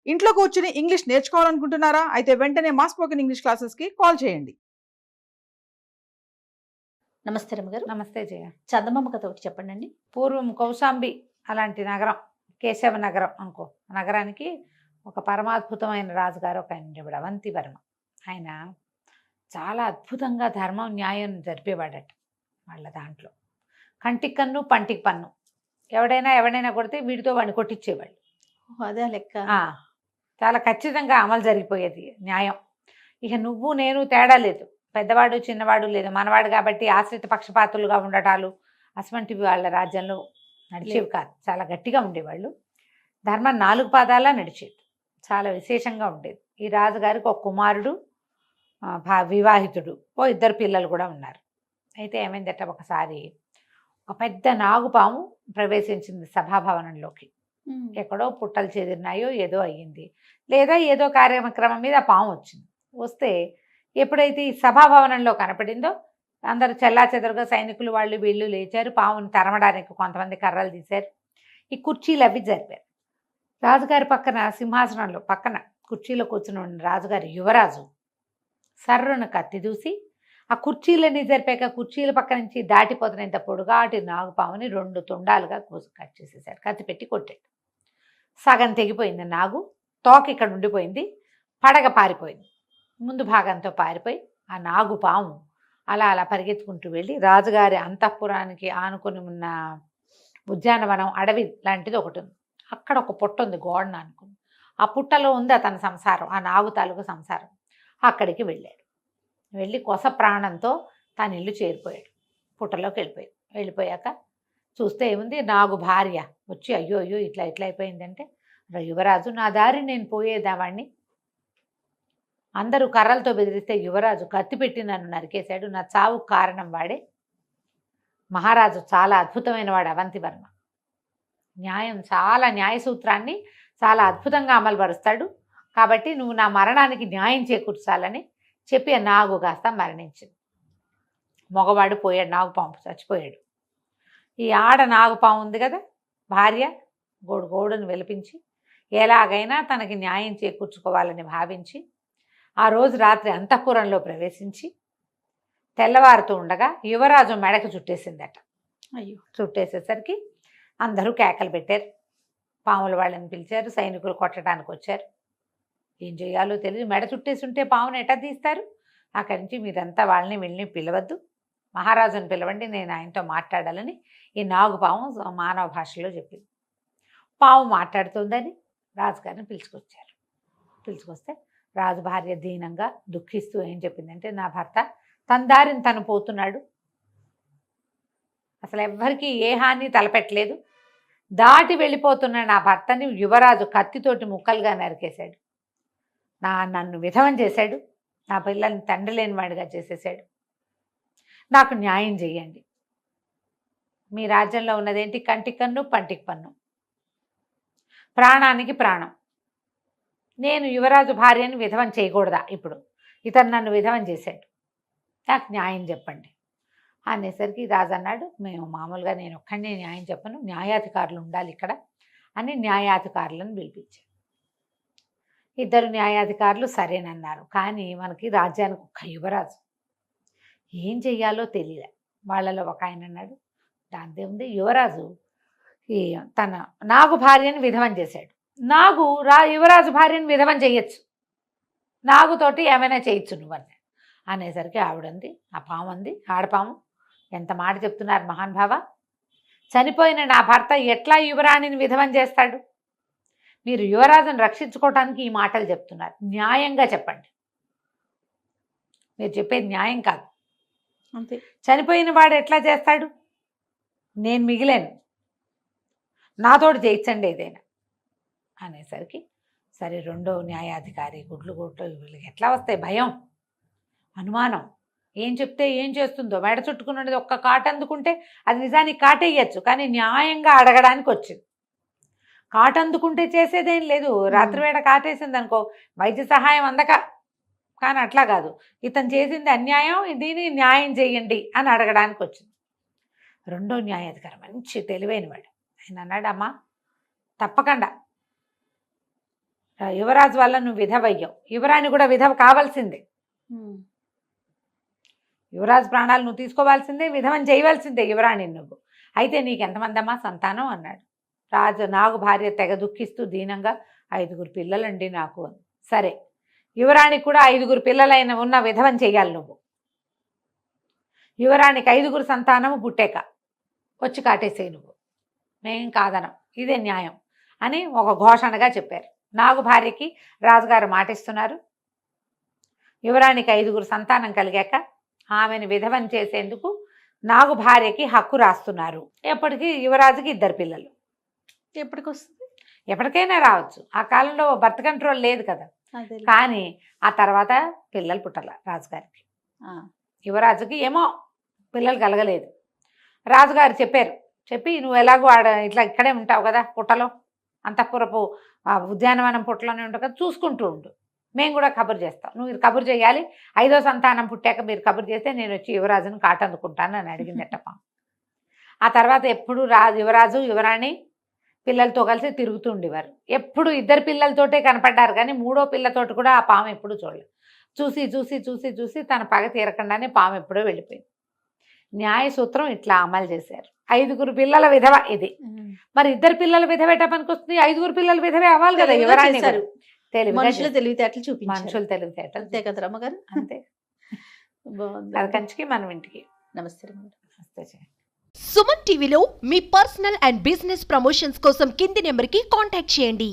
ఇంట్లో కూర్చుని ఇంగ్లీష్ నేర్చుకోవాలనుకుంటున్నారా? అయితే వెంటనే మా స్పోకెన్ ఇంగ్లీష్ క్లాసెస్‌కి కాల్ చేయండి. నమస్తే రమ్మగారు. నమస్తే జయ. చందమామ కథ ఒకటి చెప్పండి. పూర్వం కౌశాంబి అలాంటి నగరం, కేశవ నగరం అనుకో. నగరానికి ఒక పరమాద్భుతమైన రాజుగారు ఒక ఆయన ఉండేవాడు, అవంతివర్మ. ఆయన చాలా అద్భుతంగా ధర్మం న్యాయం జరిపేవాడట. వాళ్ళ దాంట్లో కంటికి కన్ను పంటికి పన్ను, ఎవడైనా కొడితే వీడితో వాడిని కొట్టించేవాళ్ళు. అదే లెక్క. చాలా ఖచ్చితంగా అమలు జరిగిపోయేది న్యాయం. ఇక నువ్వు నేను తేడా లేదు, పెద్దవాడు చిన్నవాడు లేదు, మనవాడు కాబట్టి ఆశ్రిత పక్షపాతులుగా ఉండటాలు అటువంటివి వాళ్ళ రాజ్యంలో నడిచేవి కాదు. చాలా గట్టిగా ఉండేవాళ్ళు. ధర్మం 4 పాదాలా నడిచేది, చాలా విశేషంగా ఉండేది. ఈ రాజుగారికి ఒక కుమారుడు, వివాహితుడు, 2 పిల్లలు కూడా ఉన్నారు. అయితే ఏమైందట, ఒకసారి ఒక పెద్ద నాగుపాము ప్రవేశించింది సభాభవనంలోకి. ఎక్కడో పుట్టలు చెదిరినాయో ఏదో అయ్యింది, లేదా ఏదో కార్యక్రమం మీద పాము వచ్చింది. వస్తే ఎప్పుడైతే ఈ సభాభవనంలో కనపడిందో అందరూ చెల్లాచెదరుగా సైనికులు వాళ్ళు వీళ్ళు లేచారు. పాముని తరమడానికి కొంతమంది కర్రలు తీశారు. ఈ కుర్చీలు అవి జరిపారు. రాజుగారి పక్కన సింహాసనంలో పక్కన కుర్చీలో కూర్చుని ఉన్న రాజుగారి యువరాజు సర్రున కత్తి దూసి ఆ కుర్చీలన్నీ జరిపాక కుర్చీల పక్క నుంచి దాటిపోతున్నంత పొడుగాటి నాగుపాముని 2 తుండాలుగా కట్ చేసేసాడు. కత్తి పెట్టి కొట్టాడు. సగం తెగిపోయింది నాగు, తోక ఇక్కడ ఉండిపోయింది, పడగ పారిపోయింది. ముందు భాగంతో పారిపోయి ఆ నాగుపాము అలా పరిగెత్తుకుంటూ వెళ్ళి రాజుగారి అంతఃపురానికి ఆనుకొని ఉన్న ఉద్యానవనం అడవి లాంటిది ఒకటి ఉంది. అక్కడ ఒక పుట్ట ఉంది, గోడను అనుకుని. ఆ పుట్టలో ఉంది అతని సంసారం, ఆ నాగు తాలూకు సంసారం. అక్కడికి వెళ్ళాడు. వెళ్ళి కొస ప్రాణంతో తన ఇల్లు చేరిపోయాడు. పుట్టలోకి వెళ్ళిపోయాక చూస్తే ఏముంది, నాగు భార్య వచ్చి అయ్యో ఇట్లా అయిపోయిందంటే, యువరాజు నా దారి నేను పోయేదావాణ్ణి, అందరూ కర్రలతో బెదిరిస్తే యువరాజు కత్తి పెట్టి నన్ను నరికేశాడు, నా చావుకు కారణం వాడే. మహారాజు చాలా అద్భుతమైన వాడు అవంతివర్మ. న్యాయ సూత్రాన్ని చాలా అద్భుతంగా అమలుపరుస్తాడు. కాబట్టి నువ్వు నా మరణానికి న్యాయం చేకూర్చాలని చెప్పి ఆ నాగు కాస్త మరణించింది. మగవాడు పోయాడు, నాగుపాము చచ్చిపోయాడు. ఈ ఆడ నాగుపాము ఉంది కదా భార్య, గోడును విలపించి ఎలాగైనా తనకి న్యాయం చేకూర్చుకోవాలని భావించి ఆ రోజు రాత్రి అంతఃపురంలో ప్రవేశించి తెల్లవారుతూ ఉండగా యువరాజు మెడకు చుట్టేసిందట. అయ్యో. చుట్టేసేసరికి అందరూ కేకలు పెట్టారు. పాముల వాళ్ళని పిలిచారు, సైనికులు కొట్టడానికి వచ్చారు. ఏం చేయాలో తెలియదు, మెడ చుట్టేసి ఉంటే పామును ఎట్లా తీస్తారు? అక్కడి నుంచి మీరంతా వీళ్ళని పిలవద్దు, మహారాజుని పిలవండి, నేను ఆయనతో మాట్లాడాలని ఈ నాగుపాము మానవ భాషలో చెప్పింది. పాము మాట్లాడుతుందని రాజుగారిని పిలుచుకొస్తే రాజు భార్య దీనంగా దుఃఖిస్తూ ఏం చెప్పిందంటే, నా భర్త తన దారిని తను పోతున్నాడు, అసలు ఎవ్వరికీ ఏ హాని తలపెట్టలేదు, దాటి వెళ్ళిపోతున్న నా భర్తని యువరాజు కత్తితోటి ముక్కలుగా నరికేశాడు, నన్ను విధవం చేశాడు, నా పిల్లల్ని తండ్రి లేనివాడిగా చేసేసాడు, నాకు న్యాయం చేయండి. మీ రాజ్యంలో ఉన్నదేంటి, కంటికి కన్ను పంటికి పన్ను, ప్రాణానికి ప్రాణం. నేను యువరాజు భార్యని విధవం చేయకూడదా? ఇప్పుడు ఇతను నన్ను విధవం చేశాడు, నాకు న్యాయం చెప్పండి అనేసరికి రాజు అన్నాడు, మేము మామూలుగా నేను ఒక్కడే న్యాయం చెప్పను, న్యాయాధికారులు ఉండాలి ఇక్కడ అని న్యాయాధికారులను పిలిపించారు. 2 న్యాయాధికారులు సరేనన్నారు. కానీ మనకి రాజ్యానికి ఒక్క యువరాజు, ఏం చెయ్యాలో తెలియలే. వాళ్ళలో ఒక ఆయన అన్నాడు, దాంతే ఉంది, యువరాజు తన నాగు భార్యని విధవం చేశాడు, యువరాజు భార్యని విధవం చేయొచ్చు, నాగుతోటి ఏమైనా చేయొచ్చు నువ్వని అనేసరికి ఆవిడంది, ఆ పాము అంది, ఆడపాము, ఎంత మాట చెప్తున్నారు మహానుభావ, చనిపోయిన నా భర్త ఎట్లా యువరాణిని విధవం చేస్తాడు? మీరు యువరాజును రక్షించుకోవటానికి ఈ మాటలు చెప్తున్నారు, న్యాయంగా చెప్పండి. మీరు చెప్పేది న్యాయం కాదు. అంతే. చనిపోయిన వాడు ఎట్లా చేస్తాడు? నేను మిగిలాను, నాతోటి చేయించండి ఏదైనా అనేసరికి సరే 2వ న్యాయాధికారి గుడ్లు వీళ్ళకి ఎట్లా వస్తాయి, భయం, అనుమానం, ఏం చెప్తే ఏం చేస్తుందో. మెడ చుట్టుకున్నది ఒక్క కాటు అందుకుంటే అది నిజానికి కాటేయచ్చు, కానీ న్యాయంగా అడగడానికి వచ్చింది. కాటు అందుకుంటే చేసేదేం లేదు, రాత్రివేళ కాటేసింది అనుకో వైద్య సహాయం అందక, కానీ అట్లా కాదు, ఇతను చేసింది అన్యాయం, దీన్ని న్యాయం చేయండి అని అడగడానికి వచ్చింది. 2వ న్యాయాధికారి మంచి తెలివైన వాడు, ఆయన అన్నాడు, అమ్మా తప్పకుండా యువరాజు వల్ల నువ్వు విధవయ్యావు, యువరాణి కూడా విధవ కావాల్సిందే. యువరాజు ప్రాణాలు నువ్వు తీసుకోవాల్సిందే, విధవని చేయవలసిందే యువరాణి నువ్వు. అయితే నీకు ఎంతమంది అమ్మా సంతానం అన్నాడు. రాజు నాగు భార్య తెగ దుఃఖిస్తూ దీనంగా 5 పిల్లలండి నాకు అని. సరే, యువరాణికి కూడా 5 పిల్లలైన ఉన్న విధవని చెయ్యాలి నువ్వు. యువరాణికి 5 సంతానము పుట్టాక వచ్చి కాటేసేయి నువ్వు, మేం కాదనం, ఇదే న్యాయం అని ఒక ఘోషణగా చెప్పారు. నాగు భార్యకి రాజుగారు మాటిస్తున్నారు. యువరాణికి 5 సంతానం కలిగాక ఆమెను విధవని చేసేందుకు నాగు భార్యకి హక్కు రాస్తున్నారు. ఎప్పటికీ యువరాజుకి 2 పిల్లలు. ఎప్పటికి వస్తుంది? ఎప్పటికైనా రావచ్చు. ఆ కాలంలో బర్త్ కంట్రోల్ లేదు కదా. అదే. కానీ ఆ తర్వాత పిల్లలు పుట్టాల రాజుగారికి. యువరాజుకి ఏమో పిల్లలు కలగలేదు. రాజుగారు చెప్పారు, చెప్పి నువ్వు ఎలాగో ఇట్లా ఇక్కడే ఉంటావు కదా, పుట్టలో అంతఃపురపు ఉద్యానవనం పుట్టలోనే ఉంటావు కదా, చూసుకుంటూ ఉండు, మేము కూడా కబురు చేస్తాం, నువ్వు ఇది కబురు చేయాలి, 5వ సంతానం పుట్టాక మీరు కబురు చేస్తే నేను వచ్చి యువరాజును కాటందుకుంటాను అని అడిగిందట. ఆ తర్వాత ఎప్పుడు యువరాజు యువరాణి పిల్లలతో కలిసి తిరుగుతూ ఉండేవారు. ఎప్పుడు 2 పిల్లలతోటే కనపడ్డారు, కానీ 3వ పిల్లతోటి కూడా ఆ పాము ఎప్పుడు చూడలేదు. చూసి చూసి చూసి చూసి తన పగ తీరకుండానే పాము ఎప్పుడో వెళ్ళిపోయింది. న్యాయ సూత్రం ఇట్లా అమలు చేశారు. 5 పిల్లల విధవ ఇది. మరి 2 పిల్లల విధవ ఎట్లా పనికొస్తుంది? 5 పిల్లల విధవే అవ్వాలి కదా యువరాణి. మనుషుల తెలివితేటలు చూపించారు. మనుషుల తెలివితేటలు అంతే కదా రమ్మగారు. అంతే. బాగుంది. అది కంచికి మనం ఇంటికి. నమస్తే. నమస్తే. సుమన్ టీవీలో మీ పర్సనల్ అండ్ బిజినెస్ ప్రమోషన్స్ కోసం కింది నెంబర్కి కాంటాక్ట్ చేయండి.